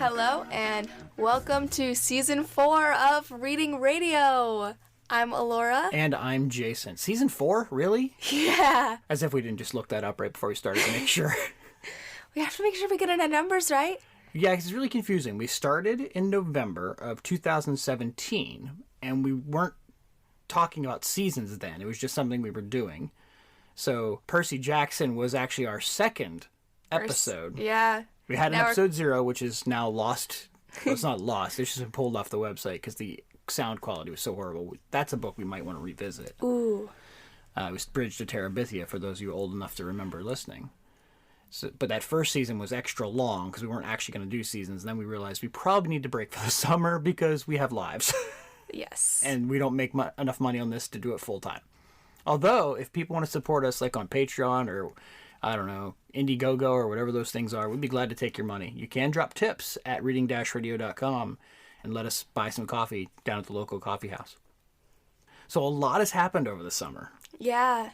Hello, and welcome to Season 4 of Reading Radio. I'm Alora. And I'm Jason. Season 4? Really? Yeah. As if we didn't just look that up right before we started to make sure. We have to make sure we get the numbers right. Yeah, it's really confusing. We started in November of 2017, and we weren't talking about seasons then. It was just something we were doing. So Percy Jackson was actually our second episode. Yeah. We had an episode 0, which is now lost. Well, it's not lost. It's just been pulled off the website because the sound quality was so horrible. That's a book we might want to revisit. Ooh. It was Bridge to Terabithia, for those of you old enough to remember listening. So, but that first season was extra long because we weren't actually going to do seasons. And then we realized we probably need to break for the summer because we have lives. Yes. And we don't make enough money on this to do it full time. Although, if people want to support us like on Patreon or, I don't know, Indiegogo or whatever those things are, we'd be glad to take your money. You can drop tips at reading-radio.com and let us buy some coffee down at the local coffee house. So a lot has happened over the summer. Yeah.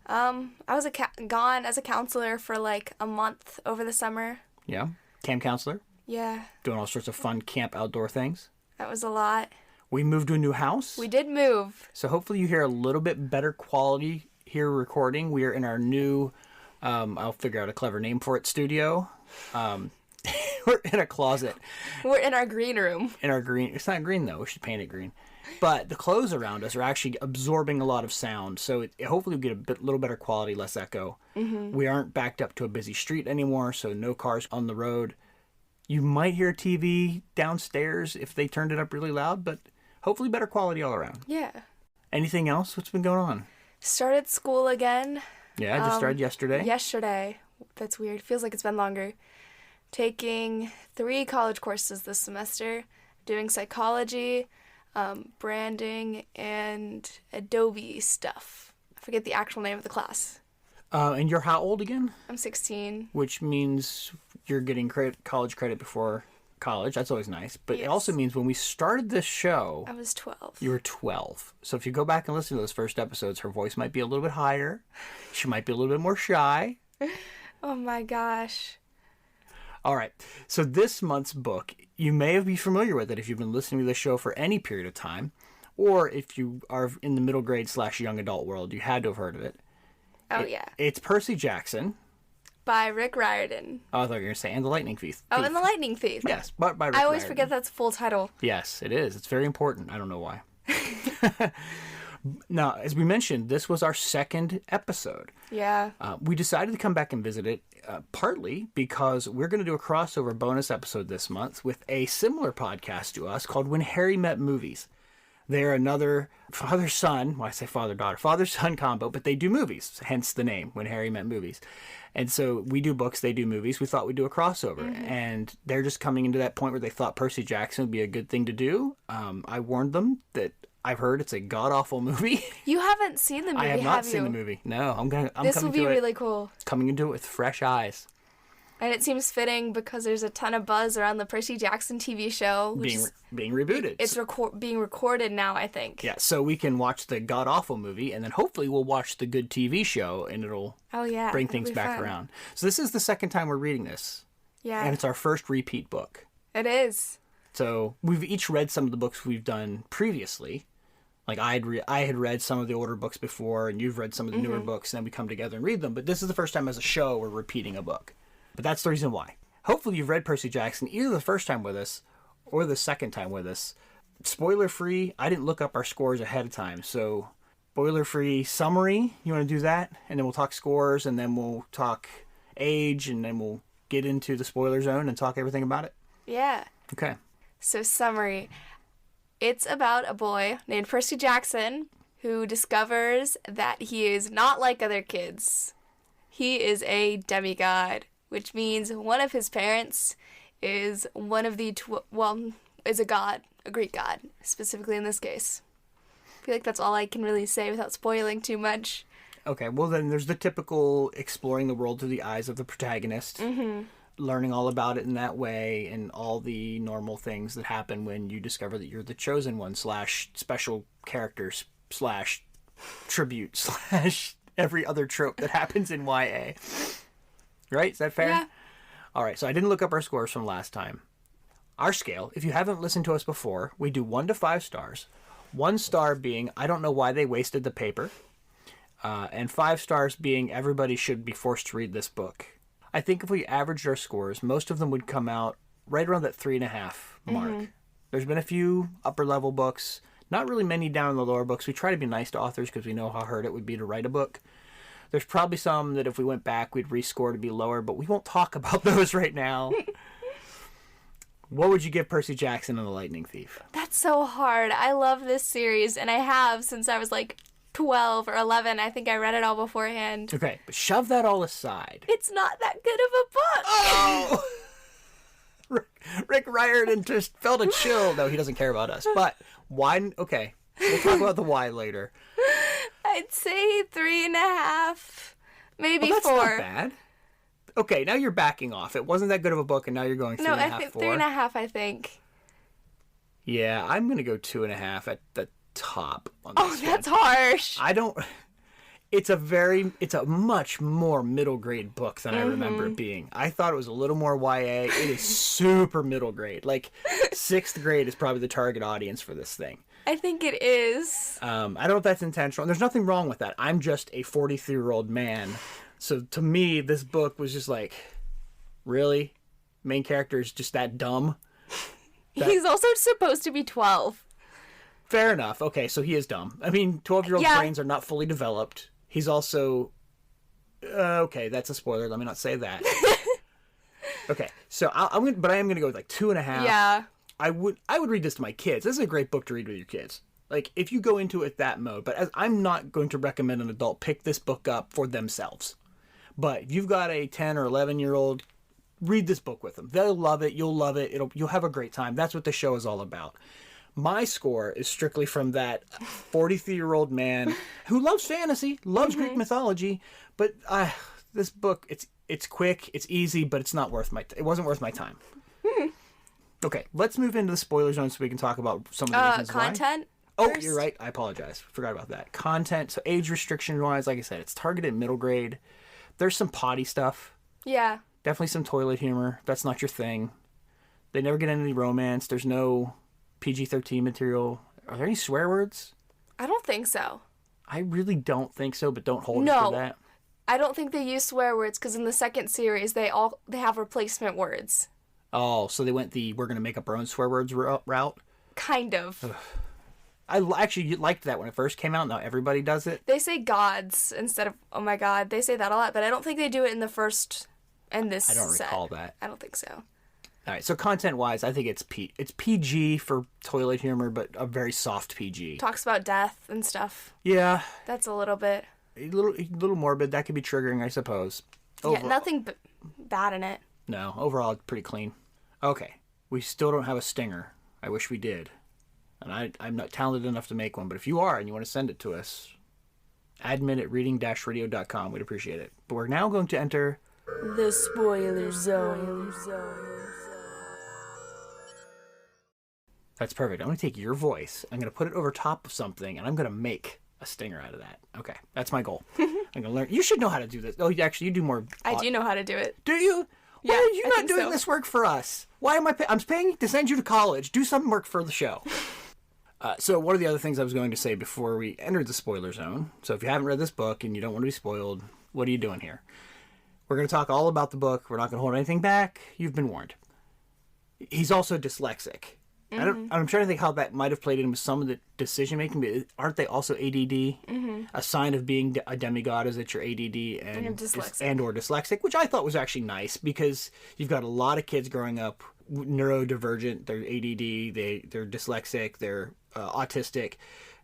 I was gone as a counselor for like a month over the summer. Yeah. Camp counselor. Yeah. Doing all sorts of fun camp outdoor things. That was a lot. We moved to a new house. We did move. So hopefully you hear a little bit better quality here recording. We are in our new, I'll figure out a clever name for it, studio. We're in a closet. We're in our green room. In our green. It's not green, though. We should paint it green. But the clothes around us are actually absorbing a lot of sound. So hopefully we get a little better quality, less echo. Mm-hmm. We aren't backed up to a busy street anymore, so no cars on the road. You might hear a TV downstairs if they turned it up really loud, but hopefully better quality all around. Yeah. Anything else? What's been going on? Started school again. Yeah, I just started yesterday. Yesterday. That's weird. Feels like it's been longer. Taking 3 college courses this semester. Doing psychology, branding, and Adobe stuff. I forget the actual name of the class. And you're how old again? I'm 16. Which means you're getting college credit before college. That's always nice. But It also means when we started this show... I was 12. You were 12. So if you go back and listen to those first episodes, her voice might be a little bit higher. She might be a little bit more shy. Oh my gosh. All right. So this month's book, you may be familiar with it if you've been listening to this show for any period of time. Or if you are in the middle grade / young adult world, you had to have heard of it. Oh, yeah. It's Percy Jackson. By Rick Riordan. Oh, I thought you were going to say, and the Lightning Thief. Oh, and the Lightning Thief. Yes, but by Rick I always Riordan. forget that's full title. Yes, it is. It's very important. I don't know why. Now, as we mentioned, this was our second episode. Yeah. We decided to come back and visit it partly because we're going to do a crossover bonus episode this month with a similar podcast to us called When Harry Met Movies. They're another father-son, well, I say father-daughter, father-son combo, but they do movies, hence the name, When Harry Met Movies. And so we do books, they do movies. We thought we'd do a crossover. Mm-hmm. And they're just coming into that point where they thought Percy Jackson would be a good thing to do. I warned them that I've heard it's a god-awful movie. You haven't seen the movie, I have not seen the movie. No, This will be really cool. Coming into it with fresh eyes. And it seems fitting because there's a ton of buzz around the Percy Jackson TV show. Being rebooted. It's being recorded now, I think. Yeah, so we can watch the god-awful movie, and then hopefully we'll watch the good TV show, and it'll bring things back around. So this is the second time we're reading this. Yeah. And it's our first repeat book. It is. So we've each read some of the books we've done previously. Like I had read some of the older books before, and you've read some of the newer books, and then we come together and read them. But this is the first time as a show we're repeating a book. But that's the reason why. Hopefully you've read Percy Jackson either the first time with us or the second time with us. Spoiler-free, I didn't look up our scores ahead of time. So spoiler-free summary, you want to do that? And then we'll talk scores, and then we'll talk age, and then we'll get into the spoiler zone and talk everything about it? Yeah. Okay. So summary. It's about a boy named Percy Jackson who discovers that he is not like other kids. He is a demigod, which means one of his parents is one of the, is a god, a Greek god, specifically in this case. I feel like that's all I can really say without spoiling too much. Okay, well then there's the typical exploring the world through the eyes of the protagonist, learning all about it in that way, and all the normal things that happen when you discover that you're the chosen one / special character / tribute / every other trope that happens in YA. Right? Is that fair? Yeah. All right, so I didn't look up our scores from last time. our scale, if you haven't listened to us before, we do 1 to 5 stars. 1 star being, I don't know why they wasted the paper. And 5 stars being, everybody should be forced to read this book. I think if we averaged our scores, most of them would come out right around that 3.5 mark. There's been a few upper level books, not really many down in the lower books. We try to be nice to authors because we know how hard it would be to write a book. There's probably some that if we went back, we'd rescore to be lower, but we won't talk about those right now. What would you give Percy Jackson and the Lightning Thief? That's so hard. I love this series, and I have since I was like 12 or 11. I think I read it all beforehand. Okay, but shove that all aside. It's not that good of a book. Oh! Rick Riordan just felt a chill. No, he doesn't care about us. But why? Okay, we'll talk about the why later. I'd say 3.5, maybe that's 4. Not bad. Okay, now you're backing off. It wasn't that good of a book, and now you're going 3.5, No, I think 4. 3.5. I think. Yeah, I'm gonna go 2.5 at the top. On this That's one. harsh. I don't. It's a much more middle grade book than I remember it being. I thought it was a little more YA. It is super middle grade. Like 6th grade is probably the target audience for this thing. I think it is. I don't know if that's intentional. And there's nothing wrong with that. I'm just a 43-year-old man. So to me, this book was just like, really? Main character is just that dumb? He's also supposed to be 12. Fair enough. Okay, so he is dumb. I mean, 12-year-old brains are not fully developed. He's also... okay, that's a spoiler. Let me not say that. Okay, so I am gonna go with like 2.5. Yeah. I would read this to my kids. This is a great book to read with your kids. Like, if you go into it that mode. But I'm not going to recommend an adult pick this book up for themselves. But if you've got a 10 or 11-year-old, read this book with them. They'll love it. You'll love it. You'll have a great time. That's what the show is all about. My score is strictly from that 43-year-old man who loves fantasy, loves Greek mythology, but this book, it's quick, it's easy, but it's not worth it wasn't worth my time. Okay, let's move into the spoiler zone so we can talk about some of the reasons content. why. First? Oh, you're right. I apologize. Forgot about that. Content. So age restriction wise, like I said, it's targeted middle grade. There's some potty stuff. Yeah. Definitely some toilet humor. That's not your thing. They never get any romance. There's no PG-13 material. Are there any swear words? I don't think so. I really don't think so, but don't hold it for that. I don't think they use swear words because in the second series they have replacement words. Oh, so they went we're going to make up our own swear words route? Kind of. I actually liked that when it first came out. Now everybody does it. They say gods instead of oh my god. They say that a lot, but I don't think they do it in the first and this I don't set. recall that. I don't think so. All right, so content-wise, I think it's PG for toilet humor, but a very soft PG. Talks about death and stuff. Yeah. That's a little bit. A little morbid. That could be triggering, I suppose. Yeah, nothing bad in it. No, overall, it's pretty clean. Okay, we still don't have a stinger. I wish we did. And I'm not talented enough to make one, but if you are and you want to send it to us, admin@reading-radio.com. We'd appreciate it. But we're now going to enter the spoiler zone. That's perfect. I'm going to take your voice. I'm going to put it over top of something, and I'm going to make a stinger out of that. Okay, that's my goal. I'm going to learn. You should know how to do this. Oh, actually, you do more. I do know how to do it. Do you? Why Yeah, are you I not think doing so. this work for us? Why am I'm paying to send you to college. Do some work for the show. So one of the other things I was going to say before we entered the spoiler zone. So if you haven't read this book and you don't want to be spoiled, what are you doing here? We're going to talk all about the book. We're not going to hold anything back. You've been warned. He's also dyslexic. I'm trying to think how that might have played into some of the decision making. But aren't they also ADD? A sign of being a demigod is that you're ADD and or dyslexic, which I thought was actually nice because you've got a lot of kids growing up neurodivergent. They're ADD. They're dyslexic. They're autistic,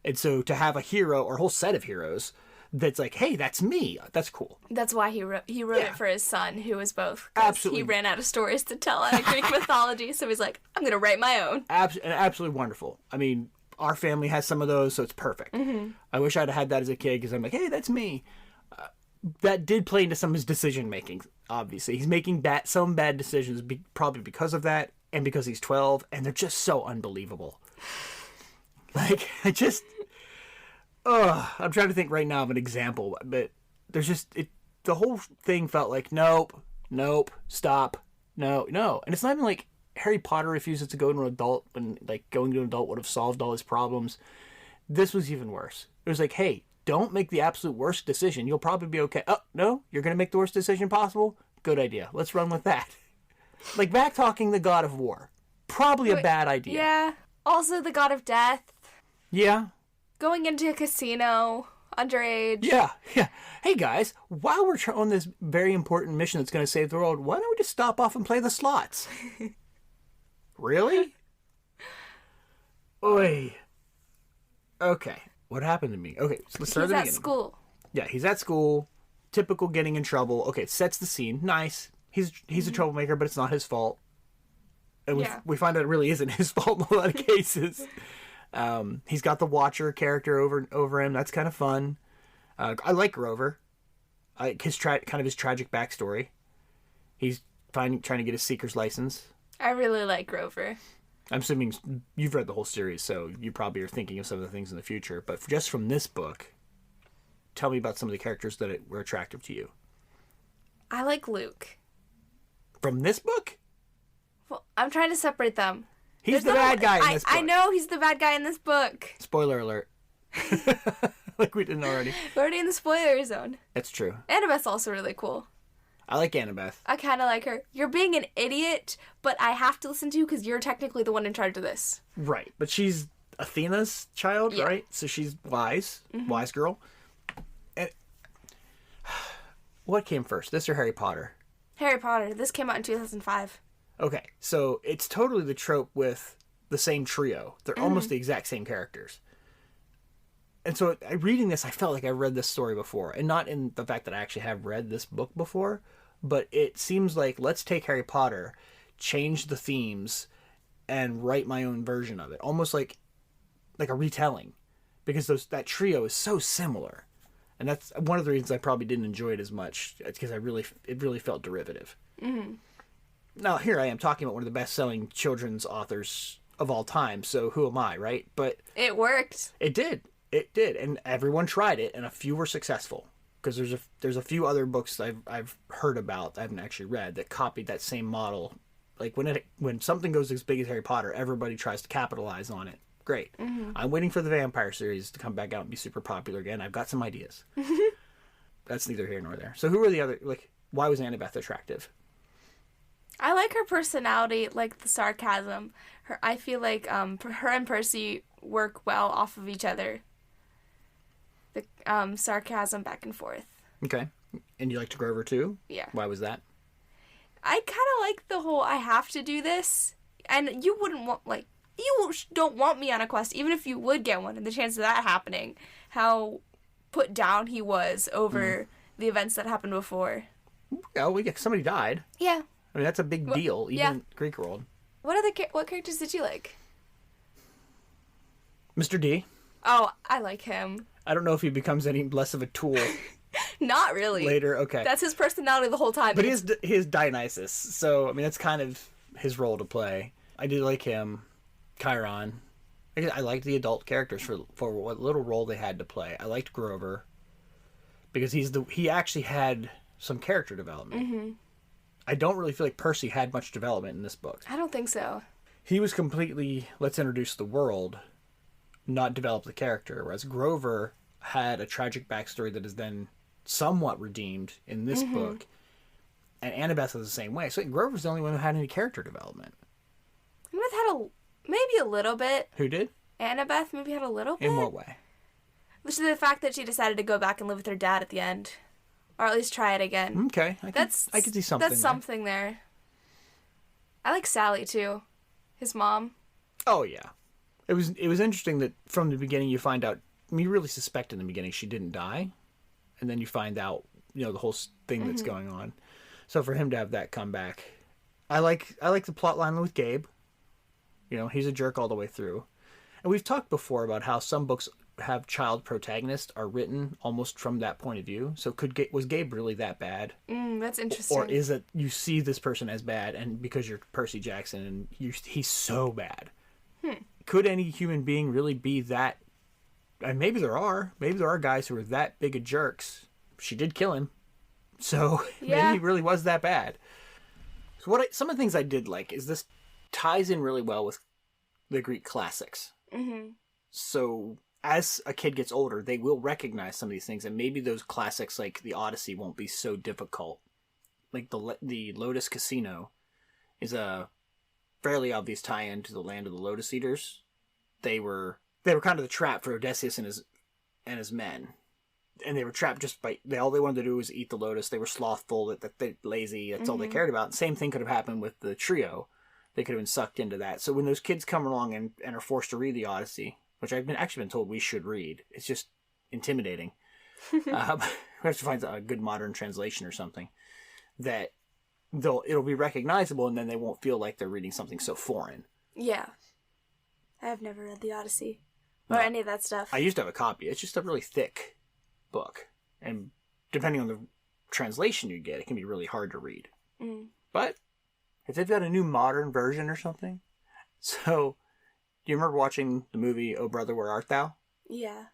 and so to have a hero or a whole set of heroes that's like, hey, that's me. That's cool. That's why he wrote it for his son, who was both. Absolutely. He ran out of stories to tell out of Greek mythology, so he's like, I'm going to write my own. Absolutely wonderful. I mean, our family has some of those, so it's perfect. I wish I'd had that as a kid because I'm like, hey, that's me. That did play into some of his decision making, obviously. He's making some bad decisions probably because of that and because he's 12, and they're just so unbelievable. Like, I'm trying to think right now of an example, but there's just, the whole thing felt like, nope, stop, no. And it's not even like Harry Potter refuses to go to an adult when, like, going to an adult would have solved all his problems. This was even worse. It was like, hey, don't make the absolute worst decision. You'll probably be okay. Oh, no? You're going to make the worst decision possible? Good idea. Let's run with that. Like, back-talking the god of war. Probably a bad idea. Yeah. Also the god of death. Yeah. Going into a casino, underage. Yeah. Hey, guys, while we're on this very important mission that's going to save the world, why don't we just stop off and play the slots? Really? Oy. Okay. What happened to me? Okay, so let's start at the beginning. He's at school. Yeah, he's at school. Typical getting in trouble. Okay, sets the scene. Nice. He's a troublemaker, but it's not his fault. And we find out it really isn't his fault in a lot of cases. He's got the Watcher character over him. That's kind of fun. I like Grover. His tragic backstory. He's trying to get his Seeker's license. I really like Grover. I'm assuming you've read the whole series, so you probably are thinking of some of the things in the future. But just from this book, tell me about some of the characters that were attractive to you. I like Luke. From this book? Well, I'm trying to separate them. He's the bad guy in this book. I know he's the bad guy in this book. Spoiler alert. Like we didn't already. We're already in the spoiler zone. That's true. Annabeth's also really cool. I like Annabeth. I kind of like her. You're being an idiot, but I have to listen to you because you're technically the one in charge of this. Right, but she's Athena's child, Yeah. right? So she's wise, wise girl. And what came first, this or Harry Potter? Harry Potter. This came out in 2005. Okay, so it's totally the trope with the same trio. They're almost the exact same characters. And so reading this, I felt like I read this story before. And not in the fact that I actually have read this book before, but it seems like, let's take Harry Potter, change the themes, and write my own version of it. Almost like a retelling. Because that trio is so similar. And that's one of the reasons I probably didn't enjoy it as much. It's because it really felt derivative. Mm-hmm. Now, here I am talking about one of the best-selling children's authors of all time, so who am I, right? But it worked. It did. It did, and everyone tried it, and a few were successful. Because there's a few other books I've heard about, I haven't actually read, that copied that same model. Like when something goes as big as Harry Potter, everybody tries to capitalize on it. Great. Mm-hmm. I'm waiting for the vampire series to come back out and be super popular again. I've got some ideas. That's neither here nor there. So who are the other, why was Annabeth attractive? I like her personality, like the sarcasm. I feel like her and Percy work well off of each other. The sarcasm back and forth. Okay. And you liked Grover too? Yeah. Why was that? I kind of like the whole I have to do this. And you wouldn't want, you don't want me on a quest, even if you would get one, and the chance of that happening. How put down he was over the events that happened before. Oh, somebody died. Yeah. I mean, that's a big deal, even in Greek world. What characters did you like? Mr. D. Oh, I like him. I don't know if he becomes any less of a tool. Not really. Later, okay. That's his personality the whole time. But he is Dionysus, so, I mean, that's kind of his role to play. I did like him. Chiron. I liked the adult characters for what little role they had to play. I liked Grover. Because he actually had some character development. Mm-hmm. I don't really feel like Percy had much development in this book. I don't think so. He was completely, let's introduce the world, not develop the character. Whereas Grover had a tragic backstory that is then somewhat redeemed in this book. And Annabeth is the same way. So Grover's the only one who had any character development. Annabeth had maybe a little bit. Who did? Annabeth maybe had a little bit. In what way? Which is the fact that she decided to go back and live with her dad at the end. Or at least try it again. Okay. I can see something That's something there. I like Sally, too. His mom. Oh, yeah. It was interesting that from the beginning you find out... I mean, you really suspect in the beginning she didn't die. And then you find out, the whole thing that's going on. So for him to have that comeback... I like the plot line with Gabe. He's a jerk all the way through. And we've talked before about how some books have child protagonists are written almost from that point of view. So was Gabe really that bad? That's interesting. Or is it you see this person as bad and because you're Percy Jackson and he's so bad? Could any human being really be that? And maybe there are guys who are that big of jerks. She did kill him. So maybe he really was that bad. So some of the things I did like is this ties in really well with the Greek classics. Mm-hmm. So as a kid gets older, they will recognize some of these things, and maybe those classics like the Odyssey won't be so difficult. Like the Lotus Casino is a fairly obvious tie-in to the Land of the Lotus Eaters. They were kind of the trap for Odysseus and his men. And they were trapped just by... all they wanted to do was eat the lotus. They were slothful, that they lazy. That's all they cared about. Same thing could have happened with the trio. They could have been sucked into that. So when those kids come along and are forced to read the Odyssey, which I've actually been told we should read, it's just intimidating. We have to find a good modern translation or something. That it'll be recognizable, and then they won't feel like they're reading something so foreign. Yeah. I have never read the Odyssey. Or any of that stuff. I used to have a copy. It's just a really thick book, and depending on the translation you get, it can be really hard to read. But if they've got a new modern version or something, so do you remember watching the movie Oh Brother, Where Art Thou? Yeah.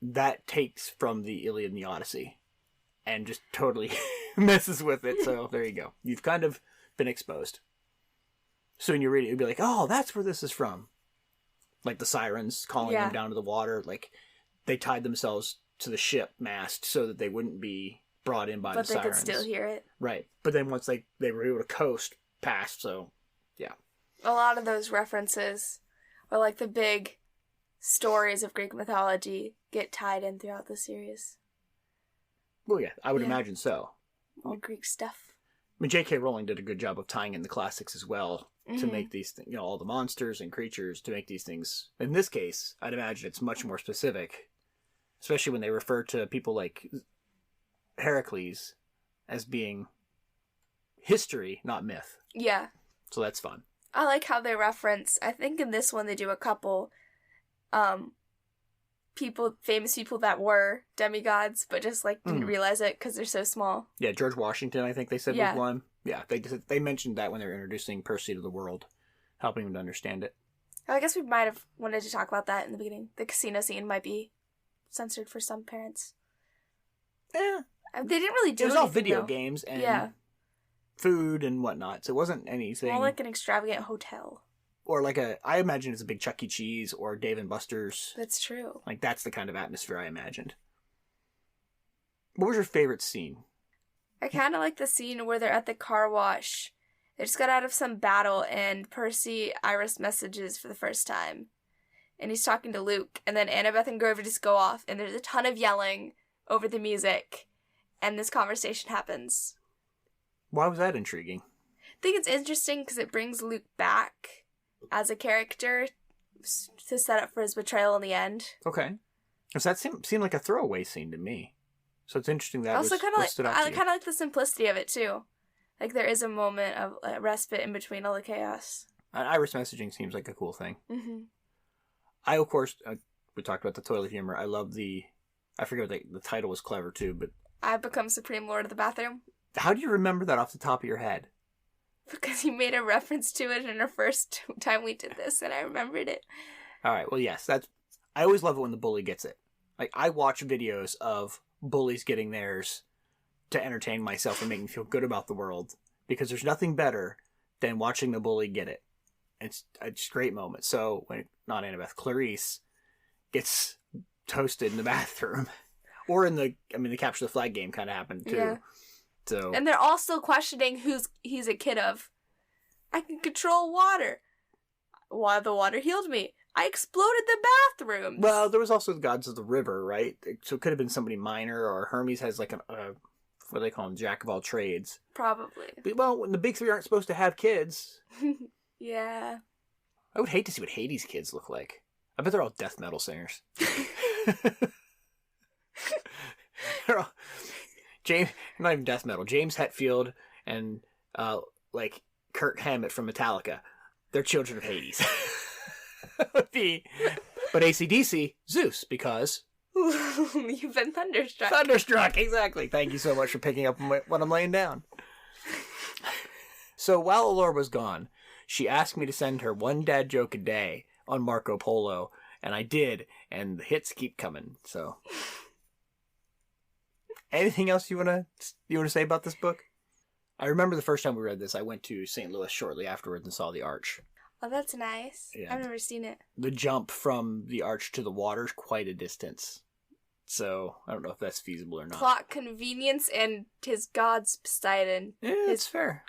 That takes from the Iliad and the Odyssey and just totally messes with it. So there you go, you've kind of been exposed. So when you read it, you'll be like, oh, that's where this is from. Like the sirens calling them down to the water, like they tied themselves to the ship mast so that they wouldn't be brought in by the sirens. But they could still hear it. Right. But then once they were able to coast past, so, yeah. A lot of those references, or like the big stories of Greek mythology, get tied in throughout the series. Well, yeah, I would imagine so. All Greek stuff. I mean, J.K. Rowling did a good job of tying in the classics as well to make these things, all the monsters and creatures, to make these things. In this case, I'd imagine it's much more specific. Especially when they refer to people like Heracles as being history, not myth. Yeah. So that's fun. I like how they reference, I think in this one they do a couple famous people that were demigods, but just like didn't realize it because they're so small. Yeah, George Washington, I think they said was one. Yeah, they mentioned that when they were introducing Percy to the world, helping him to understand it. I guess we might have wanted to talk about that in the beginning. The casino scene might be censored for some parents. Yeah. They didn't really do it. It was all video though. Games and food and whatnot, so it wasn't anything... More like an extravagant hotel. Or like I imagine it's a big Chuck E. Cheese or Dave & Buster's. That's true. Like, that's the kind of atmosphere I imagined. What was your favorite scene? I kind of like the scene where they're at the car wash. They just got out of some battle, and Percy Iris messages for the first time. And he's talking to Luke, and then Annabeth and Grover just go off, and there's a ton of yelling over the music, and this conversation happens. Why was that intriguing? I think it's interesting because it brings Luke back as a character to set up for his betrayal in the end. Okay. Because that seemed like a throwaway scene to me. So it's interesting that also kind of like stood out I to kind of like the simplicity of it too. Like there is a moment of respite in between all the chaos. Iris messaging seems like a cool thing. Mm-hmm. I, of course, we talked about the toilet humor. I love I forget what the title was clever too, but... I've become Supreme Lord of the Bathroom. How do you remember that off the top of your head? Because you made a reference to it in our first time we did this, and I remembered it. All right, well, yes, I always love it when the bully gets it. Like, I watch videos of bullies getting theirs to entertain myself and make me feel good about the world, because there's nothing better than watching the bully get it. It's a great moment. So, when, not Annabeth, Clarice gets toasted in the bathroom, or the Capture the Flag game kind of happened, too. Yeah. So, and they're all still questioning who's he's a kid of. I can control water. Why the water healed me. I exploded the bathroom. Well, there was also the gods of the river, right? So it could have been somebody minor, or Hermes has like what do they call him? Jack of all trades. Probably. But, well, when the big three aren't supposed to have kids. Yeah. I would hate to see what Hades' kids look like. I bet they're all death metal singers. They're all... not even death metal. James Hetfield and like Kirk Hammett from Metallica. They're children of Hades. But AC/DC, Zeus, because you've been thunderstruck. Thunderstruck, exactly. Thank you so much for picking up what I'm laying down. So while Allure was gone, she asked me to send her one dad joke a day on Marco Polo, and I did, and the hits keep coming. So, anything else you wanna say about this book? I remember the first time we read this, I went to St. Louis shortly afterwards and saw The Arch. Oh, that's nice. Yeah. I've never seen it. The jump from the arch to the water is quite a distance. So, I don't know if that's feasible or not. Plot convenience and his god's Poseidon. Yeah, that's fair.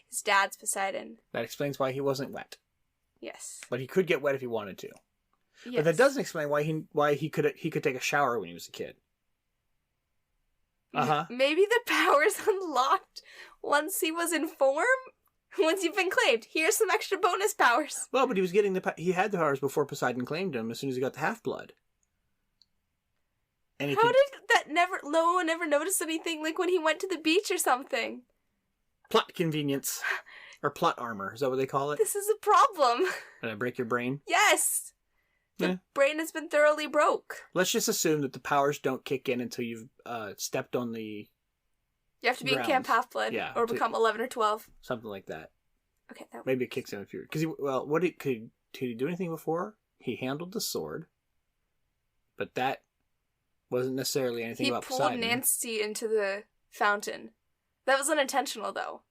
His dad's Poseidon. That explains why he wasn't wet. Yes. But he could get wet if he wanted to. Yes. But that doesn't explain why he could take a shower when he was a kid. Maybe the powers unlocked once he was in form? Once you've been claimed, here's some extra bonus powers. Well, but he was getting he had the powers before Poseidon claimed him as soon as he got the half-blood. Did that no one ever notice anything, like when he went to the beach or something? Plot convenience. Or plot armor, is that what they call it? This is a problem. Did I break your brain? Yes. The brain has been thoroughly broke. Let's just assume that the powers don't kick in until you've stepped on the You have to be in Camp Half-Blood, or become 11 or 12. Something like that. Okay, maybe it kicks in if you're... Because could he do anything before? He handled the sword, but that wasn't necessarily anything about Poseidon. He pulled Nancy into the fountain. That was unintentional, though.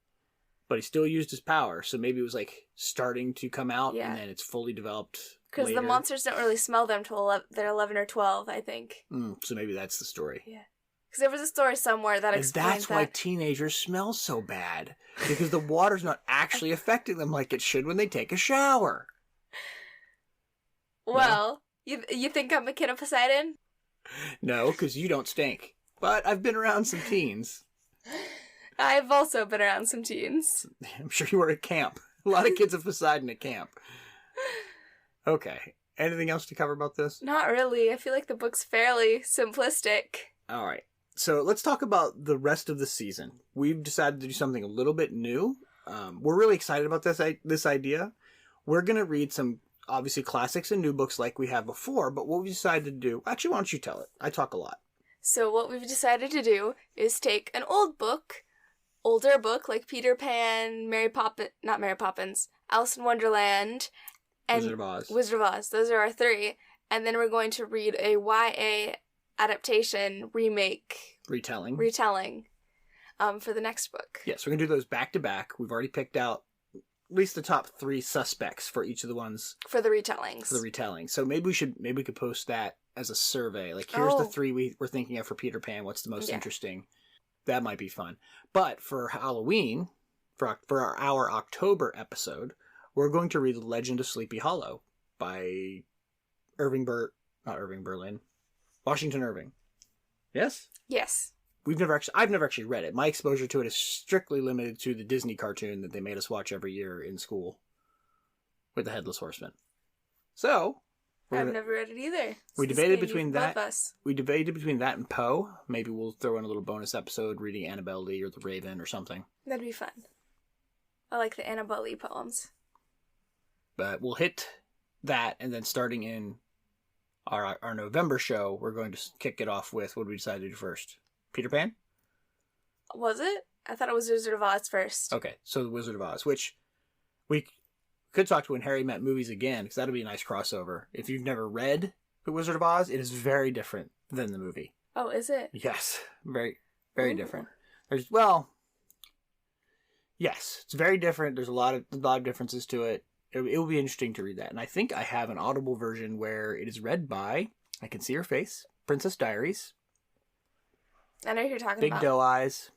But he still used his power, so maybe it was like starting to come out, and then it's fully developed. Because the monsters don't really smell them till they're 11 or 12, I think. So maybe that's the story. Yeah. Because there was a story somewhere that explains that. And that's why teenagers smell so bad. Because the water's not actually affecting them like it should when they take a shower. Well, you think I'm a kid of Poseidon? No, because you don't stink. But I've been around some teens. I've also been around some teens. I'm sure you were at camp. A lot of kids of Poseidon at camp. Okay. Anything else to cover about this? Not really. I feel like the book's fairly simplistic. All right. So let's talk about the rest of the season. We've decided to do something a little bit new. We're really excited about this idea. We're going to read some, obviously, classics and new books like we have before, but what we decided to do... Actually, why don't you tell it? I talk a lot. So what we've decided to do is take an older book like Peter Pan, not Mary Poppins, Alice in Wonderland, and Wizard of Oz. Those are our three. And then we're going to read a YA adaptation, retelling for the next book. Yes, we're going to do those back to back. We've already picked out at least the top 3 suspects for each of the ones. For the retellings. So maybe we could post that as a survey. Like, here's the 3 we're thinking of for Peter Pan. What's the most interesting? That might be fun. But for Halloween, for our October episode, we're going to read The Legend of Sleepy Hollow by Washington Irving. Yes? Yes. I've never actually read it. My exposure to it is strictly limited to the Disney cartoon that they made us watch every year in school with the Headless Horseman. So, I've never read it either. We debated between that and Poe. Maybe we'll throw in a little bonus episode reading Annabelle Lee or The Raven or something. That'd be fun. I like the Annabelle Lee poems. But we'll hit that, and then starting in our November show, we're going to kick it off with what we decided to do first. Peter Pan? Was it? I thought it was Wizard of Oz first. Okay, so The Wizard of Oz, which we could talk to When Harry Met Movies again, because that'll be a nice crossover. If you've never read The Wizard of Oz, it is very different than the movie. Oh, is it? Yes, very, very different. Yes, it's very different. There's a lot of differences to it. It will be interesting to read that. And I think I have an Audible version where it is read by, I can see her face, Princess Diaries. I know who you're talking Big about. Doe Eyes.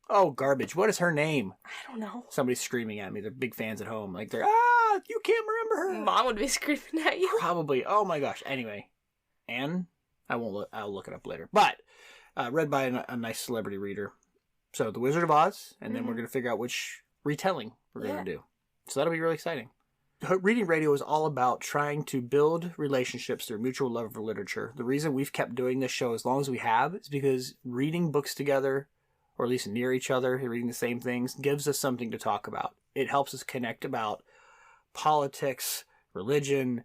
Oh, garbage. What is her name? I don't know. Somebody's screaming at me. They're big fans at home. Like, you can't remember her. Mom would be screaming at you. Probably. Oh my gosh. Anyway. Anne? I'll look it up later. But, read by a nice celebrity reader. So, The Wizard of Oz, and then we're going to figure out which retelling we're going to do. So that'll be really exciting. Reading Radio is all about trying to build relationships through mutual love for literature. The reason we've kept doing this show as long as we have is because reading books together, or at least near each other, reading the same things, gives us something to talk about. It helps us connect about politics, religion,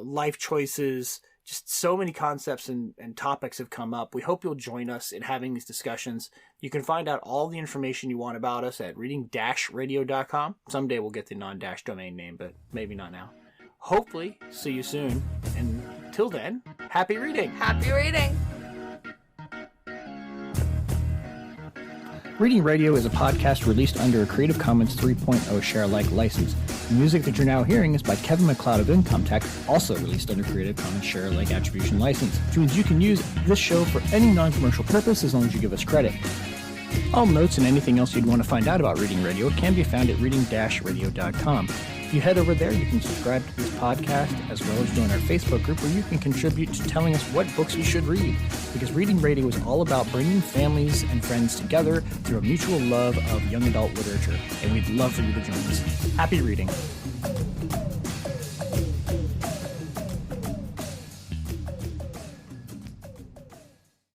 life choices. Just so many concepts and topics have come up. We hope you'll join us in having these discussions. You can find out all the information you want about us at reading-radio.com. Someday we'll get the non-dash domain name, but maybe not now. Hopefully, see you soon. And till then, happy reading! Happy reading! Reading Radio is a podcast released under a Creative Commons 3.0 share-alike license. The music that you're now hearing is by Kevin MacLeod of Income Tech, also released under Creative Commons share-alike attribution license, which means you can use this show for any non-commercial purpose as long as you give us credit. All notes and anything else you'd want to find out about Reading Radio can be found at reading-radio.com. If you head over there, you can subscribe to this podcast as well as join our Facebook group where you can contribute to telling us what books we should read. Because Reading Radio is all about bringing families and friends together through a mutual love of young adult literature. And we'd love for you to join us. Happy reading.